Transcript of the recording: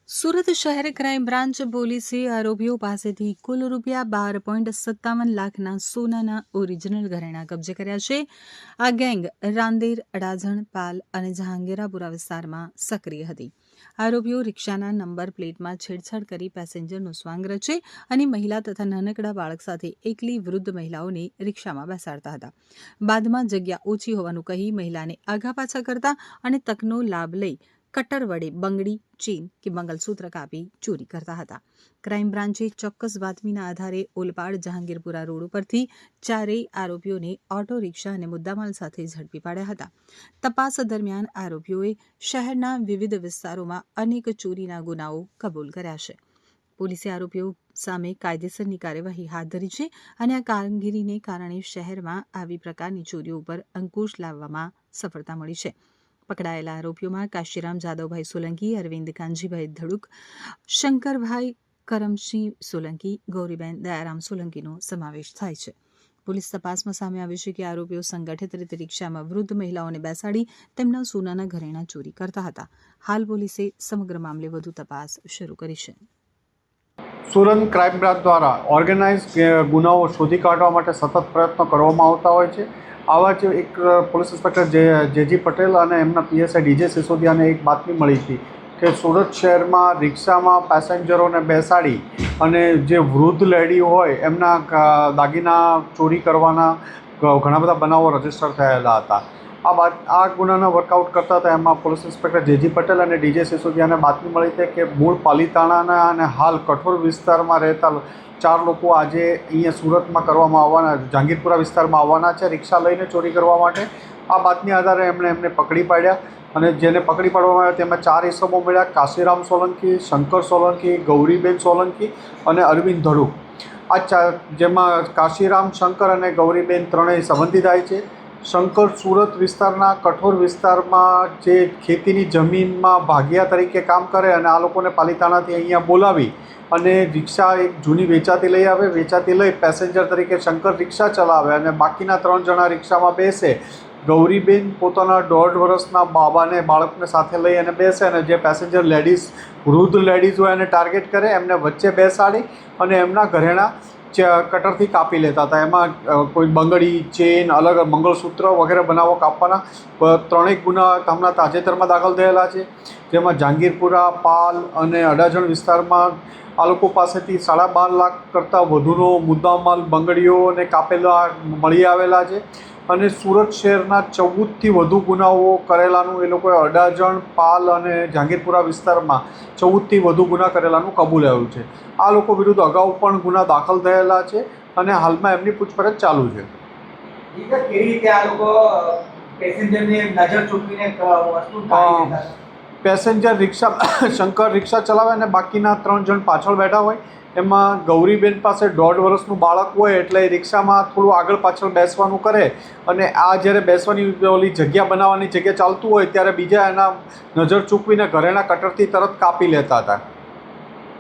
સુરત શહેર crime branch પોલીસે આરોપીઓ પાસેથી કુલ રૂપિયા 12.57 લાખના સોનાના ઓરિજિનલ ઘરેણાં કબજે કર્યા છે. આ ગેંગ રાંદેર, અડાજણ, પાલ અને જહાંગીરાપુરા વિસ્તારમાં સક્રિય હતી. આરોપીઓ રિક્ષાના નંબર પ્લેટમાં છેડછાડ કરી પેસેન્જરનું સ્વાંગ રચે અને મહિલા તથા નાનકડા બાળક સાથે એકલી વૃદ્ધ મહિલાઓને રિક્ષામાં બેસાડતા હતા. બાદમાં જગ્યા ઓછી હોવાનું કહી મહિલાને આગા પાછા કરતા અને તકનો લાભ લઈ કટર વડે બંગડી, ચેન કે મંગલસૂત્ર કાપી ચોરી કરતા હતા. ક્રાઇમ બ્રાન્ચે ચોક્કસ બાતમીના આધારે ઓલપાડ જહાંગીરપુરા રોડ ઉપરથી ચારેય આરોપીઓને ઓટો રિક્ષા અને મુદ્દામાલ સાથે ઝડપી પાડ્યા હતા. તપાસ દરમિયાન આરોપીઓએ શહેરના વિવિધ વિસ્તારોમાં અનેક ચોરીના ગુનાઓ કબૂલ કર્યા છે. પોલીસે આરોપીઓ સામે કાયદેસરની કાર્યવાહી હાથ ધરી છે અને આ કામગીરીને કારણે શહેરમાં આવી પ્રકારની ચોરીઓ ઉપર અંકુશ લાવવામાં સફળતા મળી છે. પકડાયેલા આરોપીઓમાં કાશીરામ જાદવભાઈ સોલંકી, અરવિંદ કાનજીભાઈ ધડુક, શંકરભાઈ કરમસિંહ સોલંકી, ગૌરીબેન દયારામ સોલંકીનો સમાવેશ થાય છે. પોલીસ તપાસમાં સામે આવ્યું છે કે આરોપીઓ સંગઠિત રીતે રિક્ષામાં વૃદ્ધ મહિલાઓને બેસાડી તેમના સોનાના ઘરેણાં ચોરી કરતા હતા. હાલ પોલીસે સમગ્ર મામલે વધુ તપાસ શરૂ કરી છે. સુરત ક્રાઇમ બ્રાન્ચ દ્વારા ઓર્ગેનાઇઝ ગુનાઓ શોધી કાઢવા માટે સતત પ્રયત્નો કરવામાં આવતા હોય છે. આવા જ એક પોલીસ ઇન્સ્પેક્ટર જેજી પટેલ અને એમના પીએસઆઈ ડીજે સિસોદિયાને એક બાતમી મળી હતી કે સુરત શહેરમાં રિક્ષામાં પેસેન્જરોને બેસાડી અને જે વૃદ્ધ લેડી હોય એમના દાગીના ચોરી કરવાના ઘણા બધા બનાવો રજીસ્ટર થયેલા હતા. આ ગુનાના વર્કઆઉટ કરતા હતા. એમાં પોલીસ ઇન્સ્પેક્ટર જેજી પટેલ અને ડીજે સિસોદિયાને બાતમી મળી હતી કે મૂળ પાલીતાણાના અને હાલ કઠોર વિસ્તારમાં રહેતા 4 લોકો આજે અહીંયા સુરતમાં કરવામાં આવવાના, જહાંગીરપુરા વિસ્તારમાં આવવાના છે રિક્ષા લઈને ચોરી કરવા માટે. આ બાતમી આધારે એમને પકડી પાડ્યા અને જેને પકડી પાડવામાં આવ્યા તેમાં 4 ઇસમો મળ્યા: કાશીરામ સોલંકી, શંકર સોલંકી, ગૌરીબેન સોલંકી અને અરવિંદ ધડુક. જેમાં કાશીરામ, શંકર અને ગૌરીબેન ત્રણેય સંબંધિત થાય છે. શંકર સુરત વિસ્તારના કઠોર વિસ્તારમાં જે ખેતીની જમીનમાં ભાગિયા તરીકે કામ કરે અને આ લોકોને પાલીતાણાથી અહીંયા બોલાવી અને રિક્ષા એક જૂની વેચાતી લઈ આવે. વેચાતી લઈ પેસેન્જર તરીકે શંકર રિક્ષા ચલાવે અને બાકીના 3 જણા રિક્ષામાં બેસે. ગૌરીબેન પોતાના 1.5 વર્ષના બાળકને સાથે લઈ અને બેસે અને જે પેસેન્જર લેડીઝ, વૃદ્ધ લેડીઝ હોય એને ટાર્ગેટ કરે, એમને વચ્ચે બેસાડી અને એમના ઘરેણાં કટરથી કાપી લેતા હતા. એમાં કોઈ બંગડી, ચેન, અલગ મંગળસૂત્ર વગેરે બનાવો કાપવાના 3 ગુના હમણાં તાજેતરમાં દાખલ થયેલા છે. જેમાં જહાંગીરપુરા, પાલ અને અડાજણ વિસ્તારમાં આ લોકો પાસેથી 12.5 લાખ કરતાં વધુનો મુદ્દામાલ, બંગડીઓ અને કાપેલા મળી આવેલા છે. અને સુરત શહેરના 14થી વધુ ગુનાઓ કરેલાનું એ લોકોએ અડાજણ, પાલ અને જહાંગીરપુરા વિસ્તારમાં 14થી વધુ ગુના કરેલાનું કબૂલાયું છે. આ લોકો વિરુદ્ધ અગાઉ પણ ગુના દાખલ થયેલા છે અને હાલમાં એમની પૂછપરછ ચાલુ છે. કેવી રીતે આ લોકો પેસેન્જરને નજર ચૂકવીને વસ્તુ કાઢી લેતા? પેસેન્જર રિક્ષા શંકર રિક્ષા ચલાવે અને બાકીના 3 જણ પાછળ બેઠા હોય. એમાં ગૌરીબેન પાસે 1.5 વર્ષનું બાળક હોય એટલે એ રિક્ષામાં થોડું આગળ પાછળ બેસવાનું કરે અને આ જ્યારે બેસવાની ઓલી જગ્યા બનાવવાની જગ્યા ચાલતું હોય ત્યારે બીજા એના નજર ચૂકવીને ઘરેણાં કટરથી તરત કાપી લેતા હતા.